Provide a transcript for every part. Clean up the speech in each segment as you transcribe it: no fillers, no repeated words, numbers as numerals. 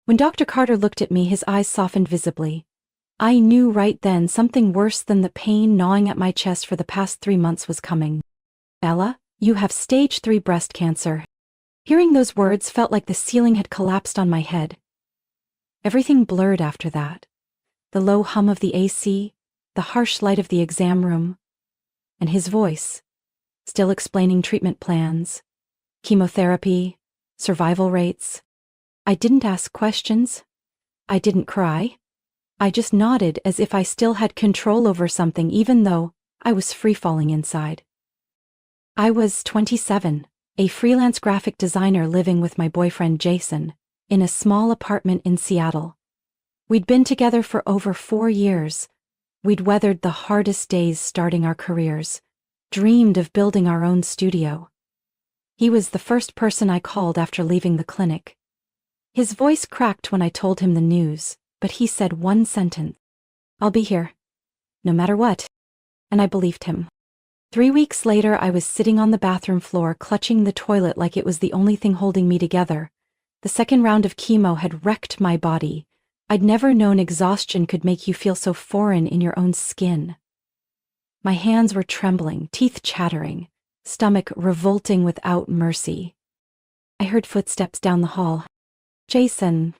When Dr. Carter looked at me, his eyes softened visibly. I knew right then something worse than the pain gnawing at my chest for the past 3 months was coming. Ella, you have stage 3 breast cancer. Hearing those words felt like the ceiling had collapsed on my head. Everything blurred after that. The low hum of the AC, the harsh light of the exam room, and his voice, still explaining treatment plans, chemotherapy, survival rates. I didn't ask questions. I didn't cry. I just nodded as if I still had control over something, even though I was free-falling inside. I was 27, a freelance graphic designer living with my boyfriend Jason, in a small apartment in Seattle. We'd been together for over 4 years. We'd weathered the hardest days starting our careers, dreamed of building our own studio. He was the first person I called after leaving the clinic. His voice cracked when I told him the news, but he said one sentence: "I'll be here, no matter what." And I believed him. 3 weeks later, I was sitting on the bathroom floor, clutching the toilet like it was the only thing holding me together. The second round of chemo had wrecked my body. I'd never known exhaustion could make you feel so foreign in your own skin. My hands were trembling, teeth chattering, stomach revolting without mercy. I heard footsteps down the hall. Jason.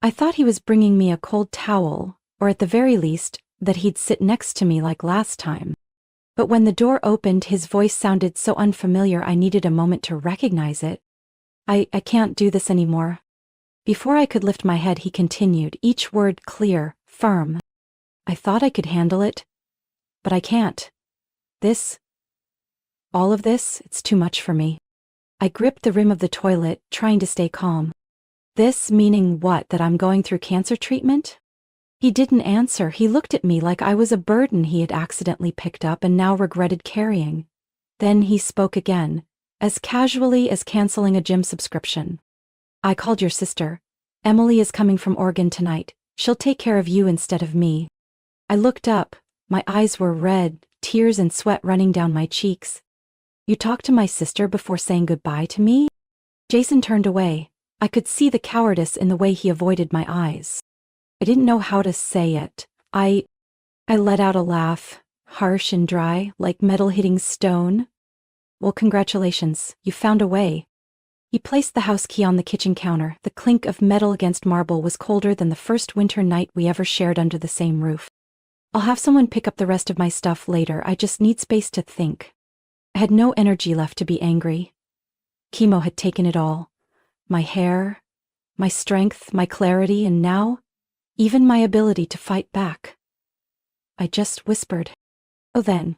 I thought he was bringing me a cold towel, or at the very least, that he'd sit next to me like last time. But when the door opened, his voice sounded so unfamiliar I needed a moment to recognize it. I can't do this anymore." Before I could lift my head, he continued, each word clear, firm. "I thought I could handle it, but I can't. All of this, it's too much for me." I gripped the rim of the toilet, trying to stay calm. "This meaning what, that I'm going through cancer treatment?" He didn't answer. He looked at me like I was a burden he had accidentally picked up and now regretted carrying. Then he spoke again, as casually as canceling a gym subscription. "I called your sister. Emily is coming from Oregon tonight. She'll take care of you instead of me." I looked up. My eyes were red, tears and sweat running down my cheeks. "You talked to my sister before saying goodbye to me?" Jason turned away. I could see the cowardice in the way he avoided my eyes. I didn't know how to say it. I let out a laugh, harsh and dry, like metal hitting stone. "Well, congratulations, you found a way." He placed the house key on the kitchen counter. The clink of metal against marble was colder than the first winter night we ever shared under the same roof. "I'll have someone pick up the rest of my stuff later. I just need space to think." I had no energy left to be angry. Chemo had taken it all. My hair, my strength, my clarity, and now, even my ability to fight back. I just whispered, "Oh then."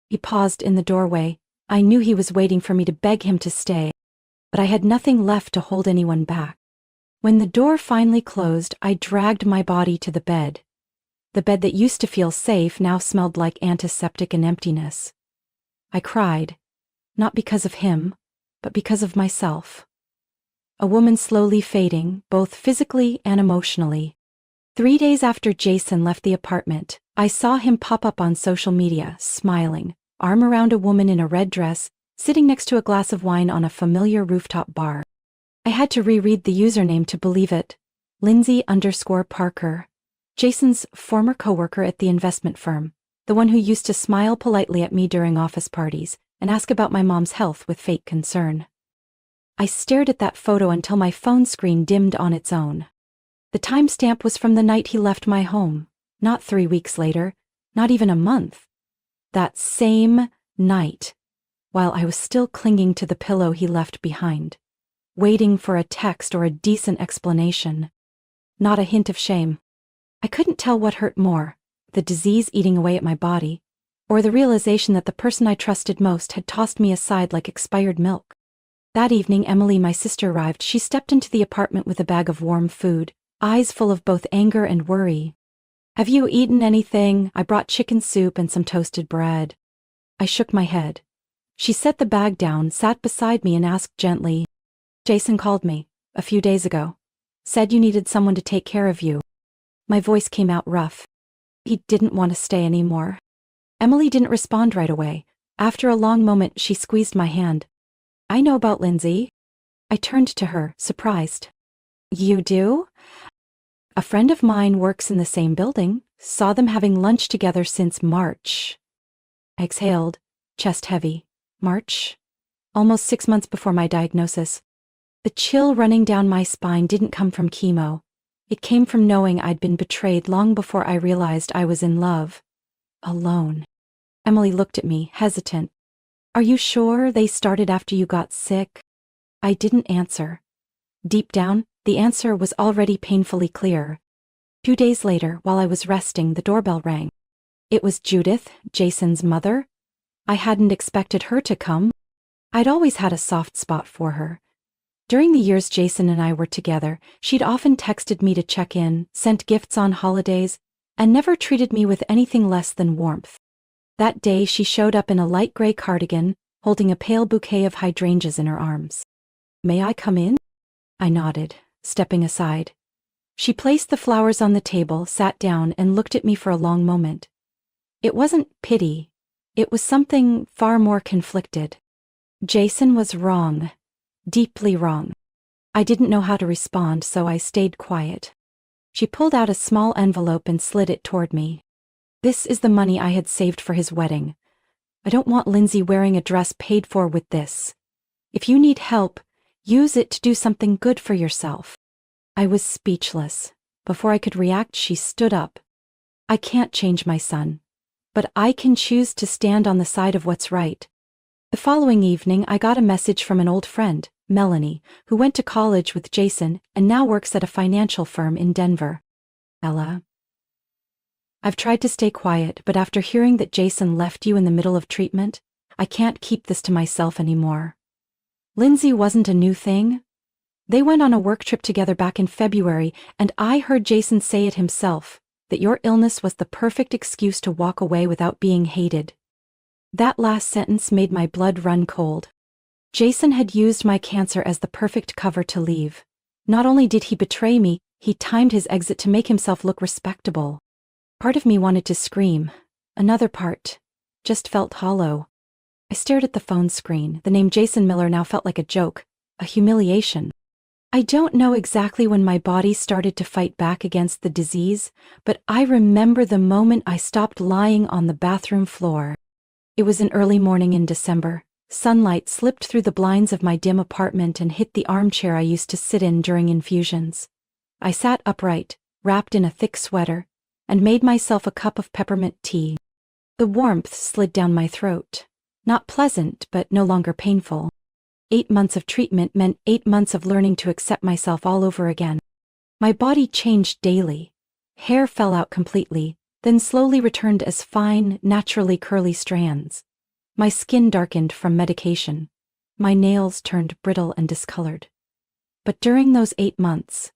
He paused in the doorway. I knew he was waiting for me to beg him to stay, but I had nothing left to hold anyone back. When the door finally closed, I dragged my body to the bed. The bed that used to feel safe now smelled like antiseptic and emptiness. I cried, not because of him, but because of myself. A woman slowly fading, both physically and emotionally. 3 days after Jason left the apartment, I saw him pop up on social media, smiling, arm around a woman in a red dress, sitting next to a glass of wine on a familiar rooftop bar. I had to reread the username to believe it. Lindsay_Parker. Jason's former coworker at the investment firm, the one who used to smile politely at me during office parties and ask about my mom's health with fake concern. I stared at that photo until my phone screen dimmed on its own. The timestamp was from the night he left my home, not 3 weeks later, not even a month. That same night, while I was still clinging to the pillow he left behind, waiting for a text or a decent explanation. Not a hint of shame. I couldn't tell what hurt more, the disease eating away at my body, or the realization that the person I trusted most had tossed me aside like expired milk. That evening, Emily, my sister, arrived. She stepped into the apartment with a bag of warm food, eyes full of both anger and worry. "Have you eaten anything? I brought chicken soup and some toasted bread." I shook my head. She set the bag down, sat beside me and asked gently, "Jason called me, a few days ago. Said you needed someone to take care of you." My voice came out rough. He didn't want to stay anymore. Emily didn't respond right away. After a long moment, she squeezed my hand. "I know about Lindsay." I turned to her, surprised. "You do? A friend of mine works in the same building, saw them having lunch together since March. I exhaled, chest heavy. March? Almost 6 months before my diagnosis. The chill running down my spine didn't come from chemo. It came from knowing I'd been betrayed long before I realized I was in love. Alone. Emily looked at me, hesitant. Are you sure they started after you got sick? I didn't answer. Deep down, the answer was already painfully clear. 2 days later, while I was resting, the doorbell rang. It was Judith, Jason's mother. I hadn't expected her to come. I'd always had a soft spot for her. During the years Jason and I were together, she'd often texted me to check in, sent gifts on holidays, and never treated me with anything less than warmth. That day she showed up in a light gray cardigan, holding a pale bouquet of hydrangeas in her arms. May I come in? I nodded, stepping aside. She placed the flowers on the table, sat down, and looked at me for a long moment. It wasn't pity. It was something far more conflicted. Jason was wrong. Deeply wrong. I didn't know how to respond, so I stayed quiet. She pulled out a small envelope and slid it toward me. This is the money I had saved for his wedding. I don't want Lindsay wearing a dress paid for with this. If you need help, use it to do something good for yourself. I was speechless. Before I could react, she stood up. I can't change my son, but I can choose to stand on the side of what's right. The following evening, I got a message from an old friend, Melanie, who went to college with Jason and now works at a financial firm in Denver. Ella, I've tried to stay quiet, but after hearing that Jason left you in the middle of treatment, I can't keep this to myself anymore. Lindsay wasn't a new thing. They went on a work trip together back in February, and I heard Jason say it himself, that your illness was the perfect excuse to walk away without being hated. That last sentence made my blood run cold. Jason had used my cancer as the perfect cover to leave. Not only did he betray me, he timed his exit to make himself look respectable. Part of me wanted to scream. Another part just felt hollow. I stared at the phone screen. The name Jason Miller now felt like a joke, a humiliation. I don't know exactly when my body started to fight back against the disease, but I remember the moment I stopped lying on the bathroom floor. It was an early morning in December. Sunlight slipped through the blinds of my dim apartment and hit the armchair I used to sit in during infusions. I sat upright, wrapped in a thick sweater, and made myself a cup of peppermint tea. The warmth slid down my throat. Not pleasant, but no longer painful. 8 months of treatment meant 8 months of learning to accept myself all over again. My body changed daily. Hair fell out completely, then slowly returned as fine, naturally curly strands. My skin darkened from medication. My nails turned brittle and discolored. But during those 8 months,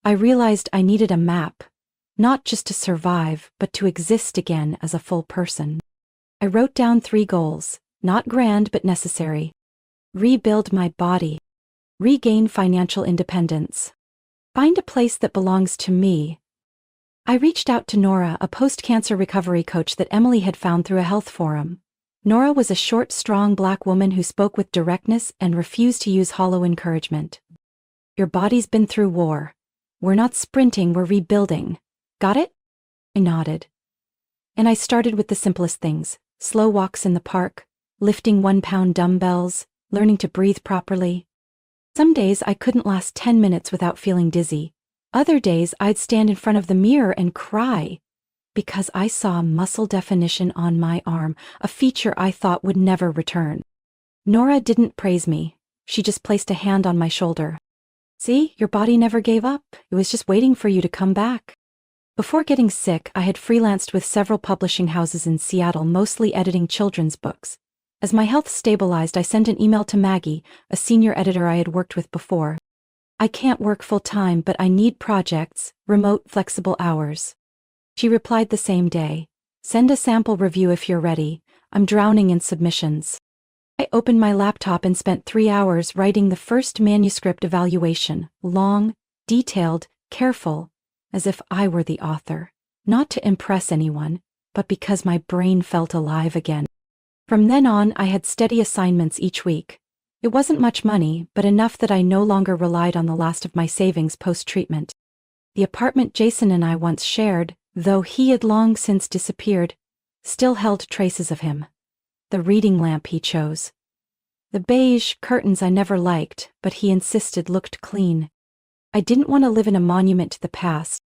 I realized I needed a map, not just to survive, but to exist again as a full person. I wrote down 3 goals, not grand but necessary. Rebuild my body. Regain financial independence. Find a place that belongs to me. I reached out to Nora, a post-cancer recovery coach that Emily had found through a health forum. Nora was a short, strong black woman who spoke with directness and refused to use hollow encouragement. Your body's been through war. We're not sprinting, we're rebuilding. Got it? I nodded. And I started with the simplest things: slow walks in the park, lifting 1-pound dumbbells, learning to breathe properly. Some days I couldn't last 10 minutes without feeling dizzy. Other days I'd stand in front of the mirror and cry because I saw muscle definition on my arm, a feature I thought would never return. Nora didn't praise me. She just placed a hand on my shoulder. See, your body never gave up. It was just waiting for you to come back. Before getting sick, I had freelanced with several publishing houses in Seattle, mostly editing children's books. As my health stabilized, I sent an email to Maggie, a senior editor I had worked with before. I can't work full-time, but I need projects, remote, flexible hours. She replied the same day. Send a sample review if you're ready. I'm drowning in submissions. I opened my laptop and spent 3 hours writing the first manuscript evaluation, long, detailed, careful, as if I were the author. Not to impress anyone, but because my brain felt alive again. From then on, I had steady assignments each week. It wasn't much money, but enough that I no longer relied on the last of my savings post-treatment. The apartment Jason and I once shared, though he had long since disappeared, still held traces of him. The reading lamp he chose. The beige curtains I never liked, but he insisted looked clean. I didn't want to live in a monument to the past.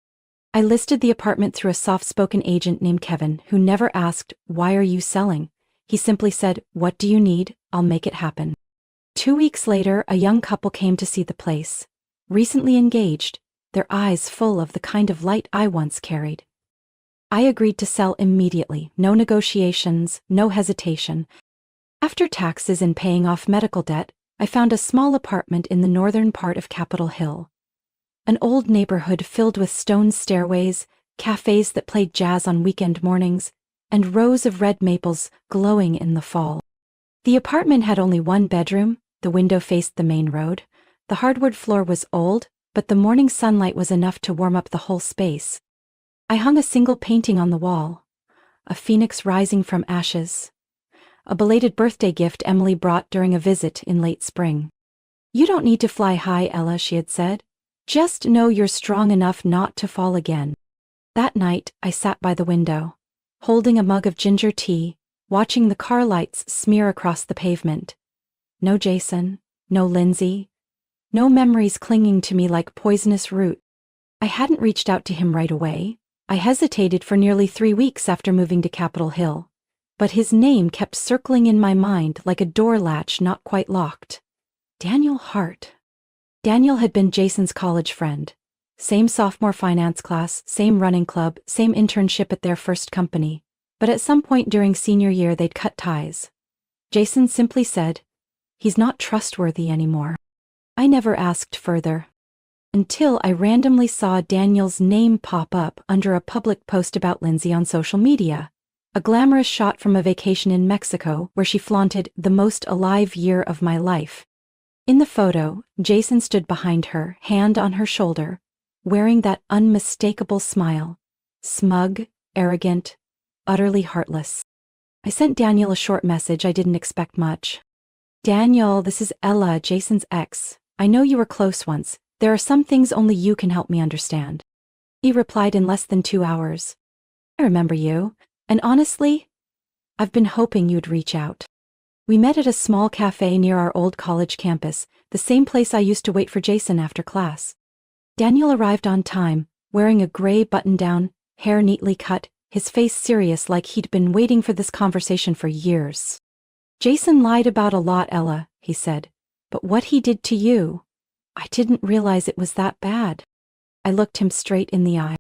I listed the apartment through a soft-spoken agent named Kevin, who never asked, "Why are you selling?" He simply said, "What do you need? I'll make it happen." 2 weeks later, a young couple came to see the place. Recently engaged, their eyes full of the kind of light I once carried. I agreed to sell immediately, no negotiations, no hesitation. After taxes and paying off medical debt, I found a small apartment in the northern part of Capitol Hill. An old neighborhood filled with stone stairways, cafes that played jazz on weekend mornings, and rows of red maples glowing in the fall. The apartment had only one bedroom, the window faced the main road. The hardwood floor was old, but the morning sunlight was enough to warm up the whole space. I hung a single painting on the wall, a phoenix rising from ashes, a belated birthday gift Emily brought during a visit in late spring. "You don't need to fly high, Ella," she had said. "Just know you're strong enough not to fall again." That night, I sat by the window, holding a mug of ginger tea, watching the car lights smear across the pavement. No Jason, no Lindsay, no memories clinging to me like poisonous root. I hadn't reached out to him right away. I hesitated for nearly 3 weeks after moving to Capitol Hill, but his name kept circling in my mind like a door latch not quite locked. Daniel Hart. Daniel had been Jason's college friend. Same sophomore finance class, same running club, same internship at their first company. But at some point during senior year they'd cut ties. Jason simply said, "He's not trustworthy anymore." I never asked further. Until I randomly saw Daniel's name pop up under a public post about Lindsay on social media. A glamorous shot from a vacation in Mexico where she flaunted "the most alive year of my life." In the photo, Jason stood behind her, hand on her shoulder, wearing that unmistakable smile. Smug, arrogant, utterly heartless. I sent Daniel a short message. I didn't expect much. "Daniel, this is Ella, Jason's ex. I know you were close once. There are some things only you can help me understand." He replied in less than 2 hours. "I remember you, and honestly, I've been hoping you'd reach out." We met at a small cafe near our old college campus, the same place I used to wait for Jason after class. Daniel arrived on time, wearing a gray button-down, hair neatly cut, his face serious like he'd been waiting for this conversation for years. "Jason lied about a lot, Ella," he said, "but what he did to you, I didn't realize it was that bad." I looked him straight in the eye.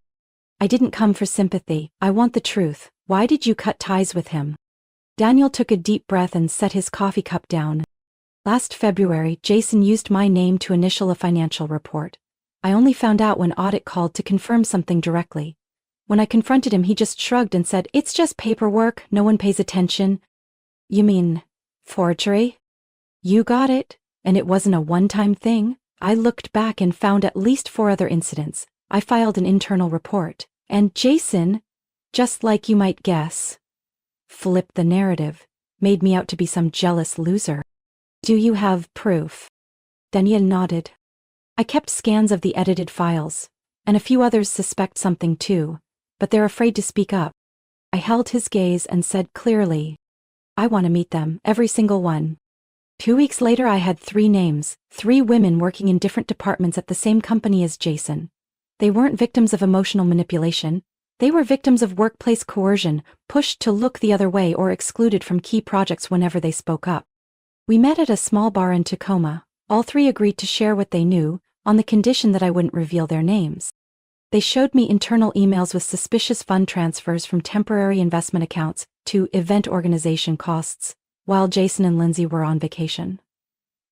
"I didn't come for sympathy. I want the truth. Why did you cut ties with him?" Daniel took a deep breath and set his coffee cup down. "Last February, Jason used my name to initial a financial report. I only found out when audit called to confirm something directly. When I confronted him, he just shrugged and said, 'It's just paperwork, no one pays attention.'" "You mean forgery?" "You got it. And it wasn't a one-time thing. I looked back and found at least 4 other incidents. I filed an internal report. And Jason, just like you might guess, flipped the narrative, made me out to be some jealous loser." "Do you have proof?" Daniel nodded. "I kept scans of the edited files, and a few others suspect something too, but they're afraid to speak up." I held his gaze and said clearly, "I want to meet them, every single one." 2 weeks later I had 3 names, 3 women working in different departments at the same company as Jason. They weren't victims of emotional manipulation. They were victims of workplace coercion, pushed to look the other way or excluded from key projects whenever they spoke up. We met at a small bar in Tacoma. All 3 agreed to share what they knew, on the condition that I wouldn't reveal their names. They showed me internal emails with suspicious fund transfers from temporary investment accounts to event organization costs, while Jason and Lindsay were on vacation.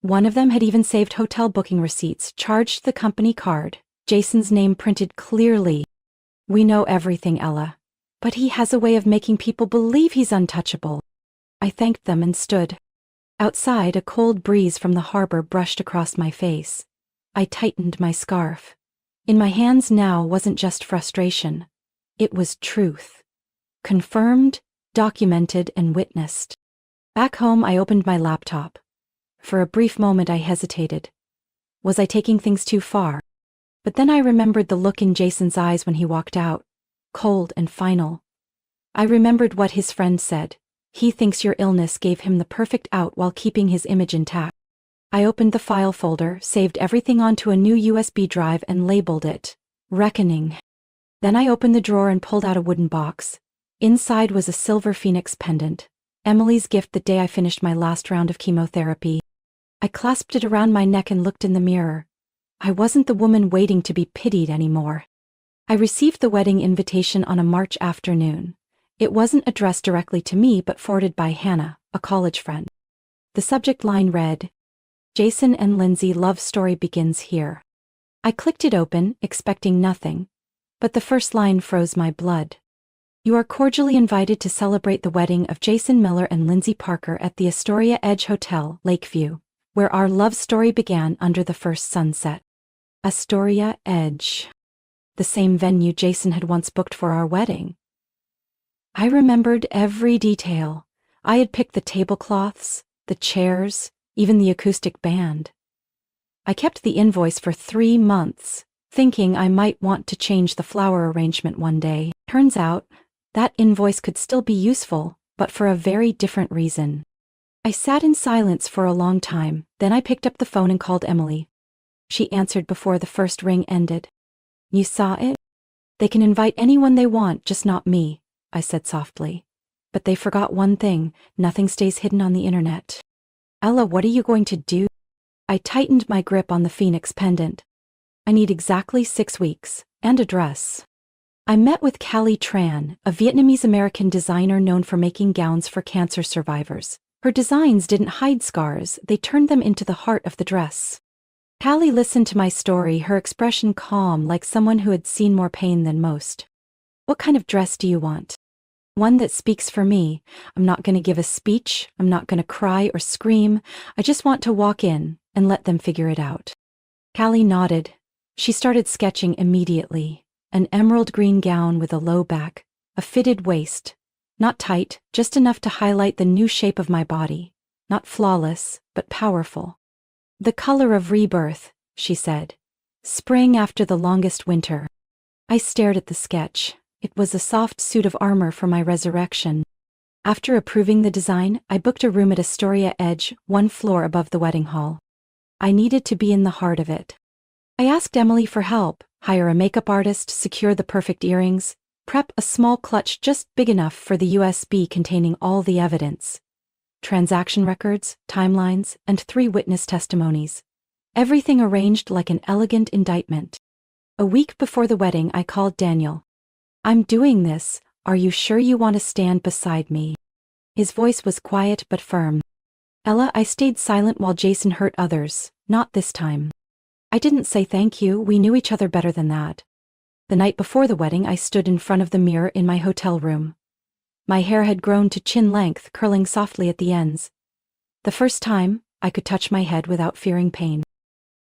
One of them had even saved hotel booking receipts, charged the company card, Jason's name printed clearly. "We know everything, Ella. But he has a way of making people believe he's untouchable." I thanked them and stood. Outside, a cold breeze from the harbor brushed across my face. I tightened my scarf. In my hands now wasn't just frustration. It was truth. Confirmed, documented, and witnessed. Back home, I opened my laptop. For a brief moment I hesitated. Was I taking things too far? But then I remembered the look in Jason's eyes when he walked out. Cold and final. I remembered what his friend said. He thinks your illness gave him the perfect out while keeping his image intact. I opened the file folder, saved everything onto a new USB drive and labeled it Reckoning. Then I opened the drawer and pulled out a wooden box. Inside was a silver phoenix pendant. Emily's gift the day I finished my last round of chemotherapy. I clasped it around my neck and looked in the mirror. I wasn't the woman waiting to be pitied anymore. I received the wedding invitation on a March afternoon. It wasn't addressed directly to me but forwarded by Hannah, a college friend. The subject line read, Jason and Lindsay love story begins here. I clicked it open, expecting nothing. But the first line froze my blood. You are cordially invited to celebrate the wedding of Jason Miller and Lindsay Parker at the Astoria Edge Hotel, Lakeview, where our love story began under the first sunset. Astoria Edge. The same venue Jason had once booked for our wedding. I remembered every detail. I had picked the tablecloths, the chairs, even the acoustic band. I kept the invoice for 3 months, thinking I might want to change the flower arrangement one day. Turns out, that invoice could still be useful, but for a very different reason. I sat in silence for a long time, then I picked up the phone and called Emily. She answered before the first ring ended. You saw it? They can invite anyone they want, just not me, I said softly. But they forgot one thing, nothing stays hidden on the internet. Ella, what are you going to do? I tightened my grip on the phoenix pendant. I need exactly 6 weeks, and a dress. I met with Callie Tran, a Vietnamese-American designer known for making gowns for cancer survivors. Her designs didn't hide scars, they turned them into the heart of the dress. Callie listened to my story, her expression calm like someone who had seen more pain than most. What kind of dress do you want? One that speaks for me. I'm not going to give a speech, I'm not going to cry or scream, I just want to walk in and let them figure it out. Callie nodded. She started sketching immediately. An emerald green gown with a low back, a fitted waist. Not tight, just enough to highlight the new shape of my body. Not flawless, but powerful. The color of rebirth, she said. Spring after the longest winter. I stared at the sketch. It was a soft suit of armor for my resurrection. After approving the design, I booked a room at Astoria Edge, 1 floor above the wedding hall. I needed to be in the heart of it. I asked Emily for help, hire a makeup artist, secure the perfect earrings, prep a small clutch just big enough for the USB containing all the evidence. Transaction records, timelines, and 3 witness testimonies. Everything arranged like an elegant indictment. A week before the wedding, I called Daniel. I'm doing this, are you sure you want to stand beside me? His voice was quiet but firm. Ella, I stayed silent while Jason hurt others, not this time. I didn't say thank you, we knew each other better than that. The night before the wedding, I stood in front of the mirror in my hotel room. My hair had grown to chin length, curling softly at the ends. The first time, I could touch my head without fearing pain.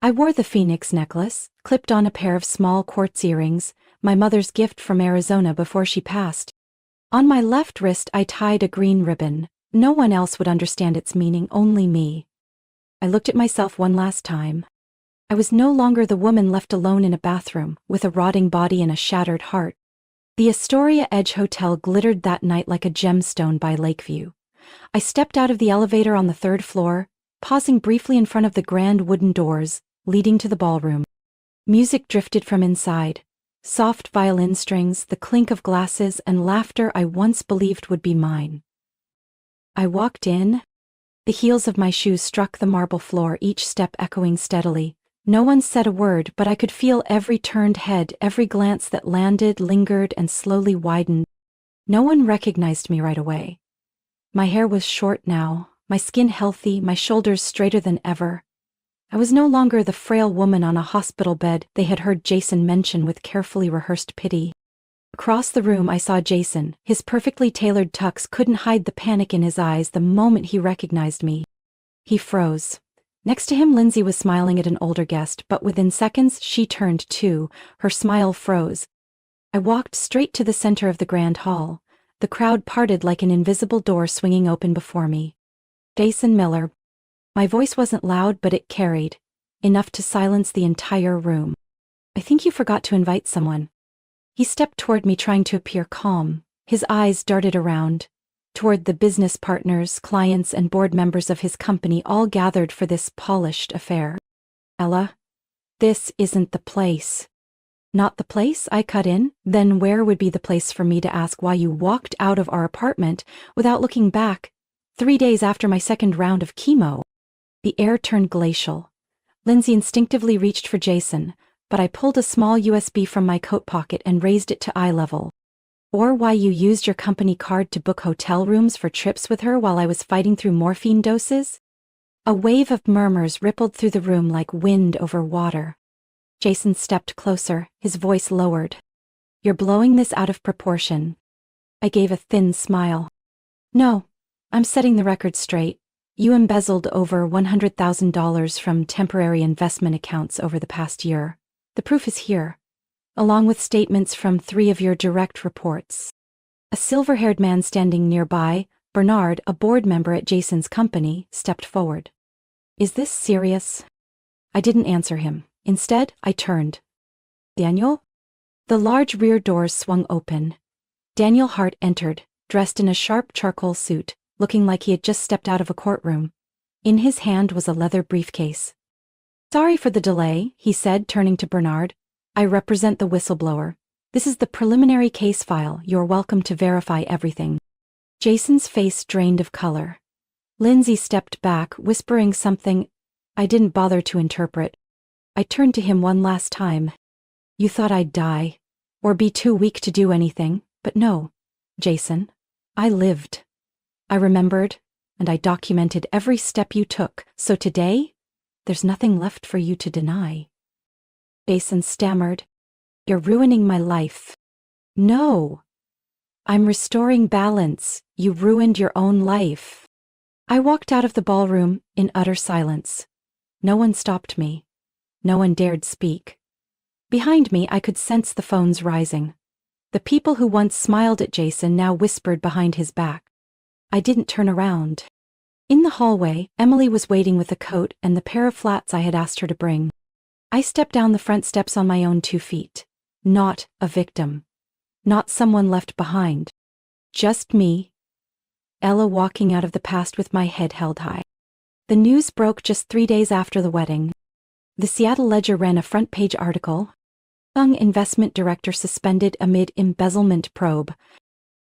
I wore the phoenix necklace, clipped on a pair of small quartz earrings, my mother's gift from Arizona before she passed. On my left wrist I tied a green ribbon. No one else would understand its meaning, only me. I looked at myself one last time. I was no longer the woman left alone in a bathroom, with a rotting body and a shattered heart. The Astoria Edge Hotel glittered that night like a gemstone by Lakeview. I stepped out of the elevator on the 3rd floor, pausing briefly in front of the grand wooden doors, leading to the ballroom. Music drifted from inside. Soft violin strings, the clink of glasses, and laughter I once believed would be mine. I walked in. The heels of my shoes struck the marble floor, each step echoing steadily. No one said a word, but I could feel every turned head, every glance that landed, lingered, and slowly widened. No one recognized me right away. My hair was short now, my skin healthy, my shoulders straighter than ever. I was no longer the frail woman on a hospital bed they had heard Jason mention with carefully rehearsed pity. Across the room I saw Jason. His perfectly tailored tux couldn't hide the panic in his eyes the moment he recognized me. He froze. Next to him, Lindsay was smiling at an older guest, but within seconds she turned too. Her smile froze. I walked straight to the center of the grand hall. The crowd parted like an invisible door swinging open before me. Jason Miller. My voice wasn't loud, but it carried. Enough to silence the entire room. I think you forgot to invite someone. He stepped toward me trying to appear calm. His eyes darted around, toward the business partners, clients, and board members of his company all gathered for this polished affair. Ella, this isn't the place. Not the place? I cut in. Then where would be the place for me to ask why you walked out of our apartment without looking back, 3 days after my second round of chemo? The air turned glacial. Lindsay instinctively reached for Jason, but I pulled a small USB from my coat pocket and raised it to eye level. Or why you used your company card to book hotel rooms for trips with her while I was fighting through morphine doses? A wave of murmurs rippled through the room like wind over water. Jason stepped closer, his voice lowered. You're blowing this out of proportion. I gave a thin smile. No, I'm setting the record straight. You embezzled over $100,000 from temporary investment accounts over the past year. The proof is here, along with statements from 3 of your direct reports. A silver-haired man standing nearby, Bernard, a board member at Jason's company, stepped forward. Is this serious? I didn't answer him. Instead, I turned. Daniel? The large rear doors swung open. Daniel Hart entered, dressed in a sharp charcoal suit, looking like he had just stepped out of a courtroom. In his hand was a leather briefcase. Sorry for the delay, he said, turning to Bernard. I represent the whistleblower. This is the preliminary case file. You're welcome to verify everything. Jason's face drained of color. Lindsay stepped back, whispering something I didn't bother to interpret. I turned to him one last time. You thought I'd die, or be too weak to do anything, but no, Jason. I lived. I remembered, and I documented every step you took, so today, there's nothing left for you to deny. Jason stammered. You're ruining my life. No. I'm restoring balance. You ruined your own life. I walked out of the ballroom in utter silence. No one stopped me. No one dared speak. Behind me, I could sense the phones rising. The people who once smiled at Jason now whispered behind his back. I didn't turn around. In the hallway, Emily was waiting with a coat and the pair of flats I had asked her to bring. I stepped down the front steps on my own 2 feet. Not a victim. Not someone left behind. Just me. Ella walking out of the past with my head held high. The news broke just 3 days after the wedding. The Seattle Ledger ran a front-page article. Young investment director suspended amid embezzlement probe.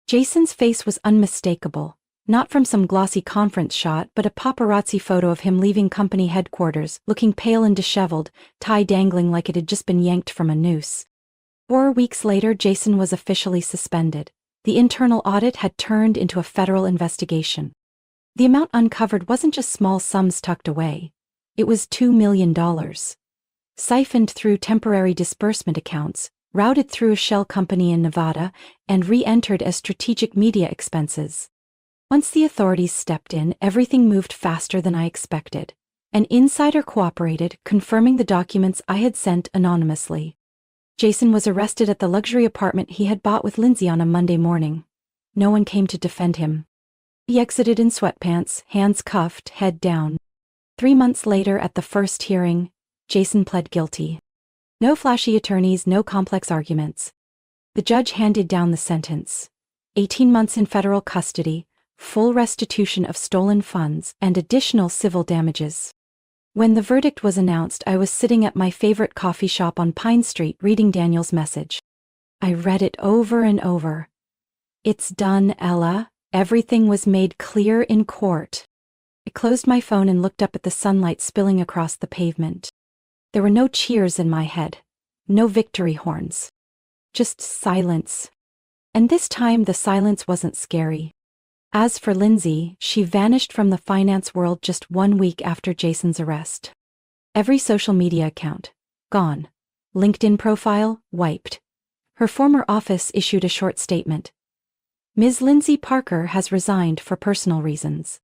Jason's face was unmistakable. Not from some glossy conference shot, but a paparazzi photo of him leaving company headquarters, looking pale and disheveled, tie dangling like it had just been yanked from a noose. 4 weeks later, Jason was officially suspended. The internal audit had turned into a federal investigation. The amount uncovered wasn't just small sums tucked away. It was $2 million. Siphoned through temporary disbursement accounts, routed through a shell company in Nevada, and re-entered as strategic media expenses. Once the authorities stepped in, everything moved faster than I expected. An insider cooperated, confirming the documents I had sent anonymously. Jason was arrested at the luxury apartment he had bought with Lindsay on a Monday morning. No one came to defend him. He exited in sweatpants, hands cuffed, head down. 3 months later, at the first hearing, Jason pled guilty. No flashy attorneys, no complex arguments. The judge handed down the sentence. 18 months in federal custody, full restitution of stolen funds, and additional civil damages. When the verdict was announced, I was sitting at my favorite coffee shop on Pine Street reading Daniel's message. I read it over and over. It's done, Ella. Everything was made clear in court. I closed my phone and looked up at the sunlight spilling across the pavement. There were no cheers in my head. No victory horns. Just silence. And this time the silence wasn't scary. As for Lindsay, she vanished from the finance world just 1 week after Jason's arrest. Every social media account, gone. LinkedIn profile, wiped. Her former office issued a short statement. Ms. Lindsay Parker has resigned for personal reasons.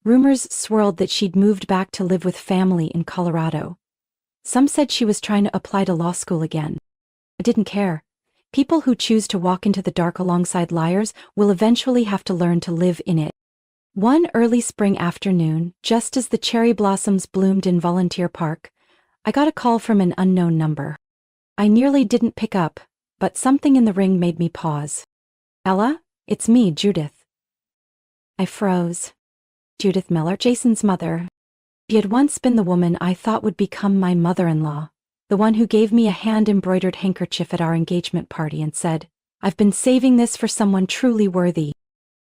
Rumors swirled that she'd moved back to live with family in Colorado. Some said she was trying to apply to law school again. I didn't care. People who choose to walk into the dark alongside liars will eventually have to learn to live in it. One early spring afternoon, just as the cherry blossoms bloomed in Volunteer Park, I got a call from an unknown number. I nearly didn't pick up, but something in the ring made me pause. Ella, it's me, Judith. I froze. Judith Miller, Jason's mother. She had once been the woman I thought would become my mother-in-law, the one who gave me a hand-embroidered handkerchief at our engagement party and said, "I've been saving this for someone truly worthy."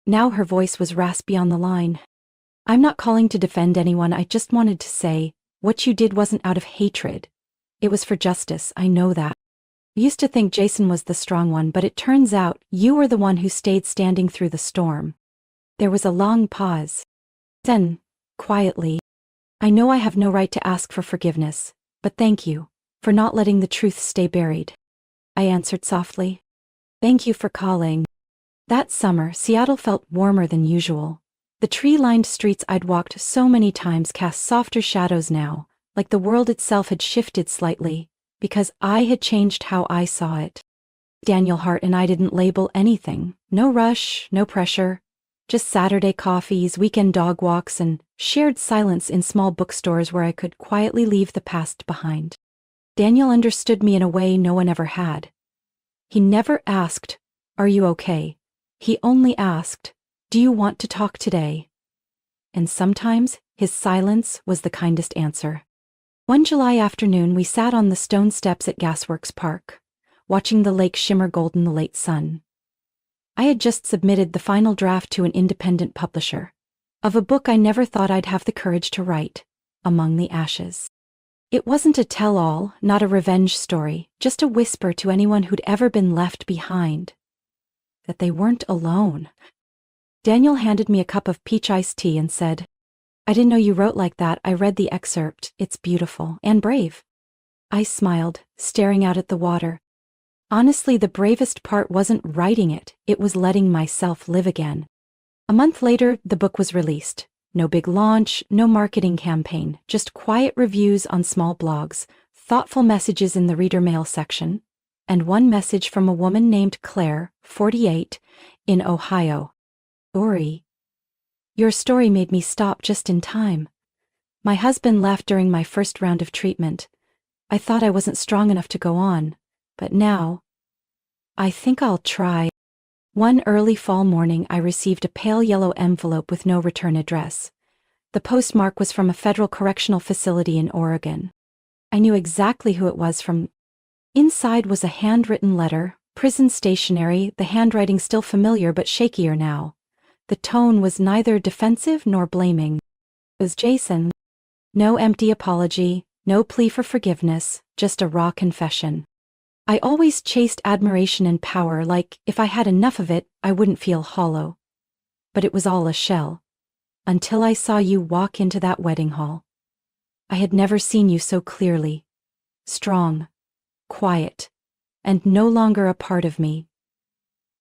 Now her voice was raspy on the line. "I'm not calling to defend anyone, I just wanted to say, what you did wasn't out of hatred. It was for justice, I know that. I used to think Jason was the strong one, but it turns out you were the one who stayed standing through the storm." There was a long pause. Then, quietly, "I know I have no right to ask for forgiveness, but thank you for not letting the truth stay buried." I answered softly. "Thank you for calling." That summer, Seattle felt warmer than usual. The tree-lined streets I'd walked so many times cast softer shadows now, like the world itself had shifted slightly, because I had changed how I saw it. Daniel Hart and I didn't label anything. No rush, no pressure. Just Saturday coffees, weekend dog walks, and shared silence in small bookstores where I could quietly leave the past behind. Daniel understood me in a way no one ever had. He never asked, "Are you okay?" He only asked, "Do you want to talk today?" And sometimes his silence was the kindest answer. One July afternoon we sat on the stone steps at Gasworks Park, watching the lake shimmer gold in the late sun. I had just submitted the final draft to an independent publisher of a book I never thought I'd have the courage to write, Among the Ashes. It wasn't a tell-all, not a revenge story, just a whisper to anyone who'd ever been left behind. That they weren't alone. Daniel handed me a cup of peach iced tea and said, "I didn't know you wrote like that. I read the excerpt. It's beautiful and brave." I smiled, staring out at the water. Honestly, the bravest part wasn't writing it, it was letting myself live again. A month later, the book was released. No big launch, no marketing campaign, just quiet reviews on small blogs, thoughtful messages in the reader mail section, and one message from a woman named Claire, 48, in Ohio. "Ori, your story made me stop just in time. My husband left during my first round of treatment. I thought I wasn't strong enough to go on, but now, I think I'll try." One early fall morning I received a pale yellow envelope with no return address. The postmark was from a federal correctional facility in Oregon. I knew exactly who it was from. Inside was a handwritten letter, prison stationery, the handwriting still familiar but shakier now. The tone was neither defensive nor blaming. It was Jason. No empty apology, no plea for forgiveness, just a raw confession. "I always chased admiration and power, like, if I had enough of it, I wouldn't feel hollow. But it was all a shell. Until I saw you walk into that wedding hall. I had never seen you so clearly. Strong, quiet, and no longer a part of me.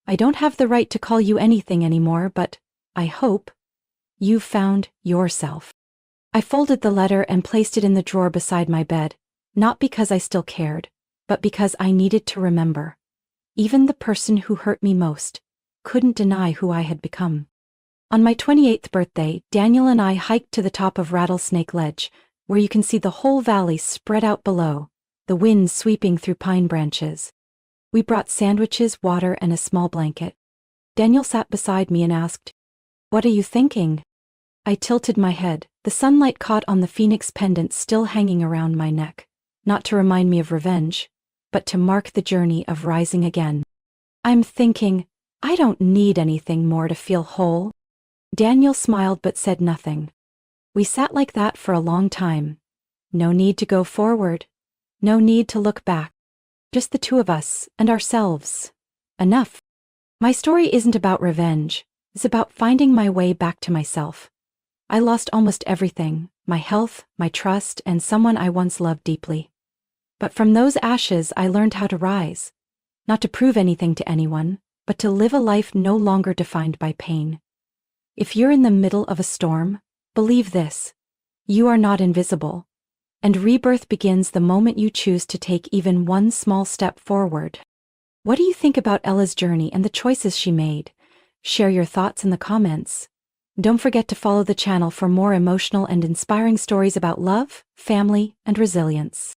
I don't have the right to call you anything anymore, but I hope you've found yourself." I folded the letter and placed it in the drawer beside my bed, not because I still cared, but because I needed to remember. Even the person who hurt me most couldn't deny who I had become. On my 28th birthday, Daniel and I hiked to the top of Rattlesnake Ledge, where you can see the whole valley spread out below, the wind sweeping through pine branches. We brought sandwiches, water, and a small blanket. Daniel sat beside me and asked, "What are you thinking?" I tilted my head. The sunlight caught on the phoenix pendant still hanging around my neck, not to remind me of revenge, but to mark the journey of rising again. "I'm thinking, I don't need anything more to feel whole." Daniel smiled but said nothing. We sat like that for a long time. No need to go forward. No need to look back. Just the two of us and ourselves. Enough. My story isn't about revenge. It's about finding my way back to myself. I lost almost everything, my health, my trust, and someone I once loved deeply. But from those ashes I learned how to rise. Not to prove anything to anyone, but to live a life no longer defined by pain. If you're in the middle of a storm, believe this: you are not invisible. And rebirth begins the moment you choose to take even one small step forward. What do you think about Ella's journey and the choices she made? Share your thoughts in the comments. Don't forget to follow the channel for more emotional and inspiring stories about love, family, and resilience.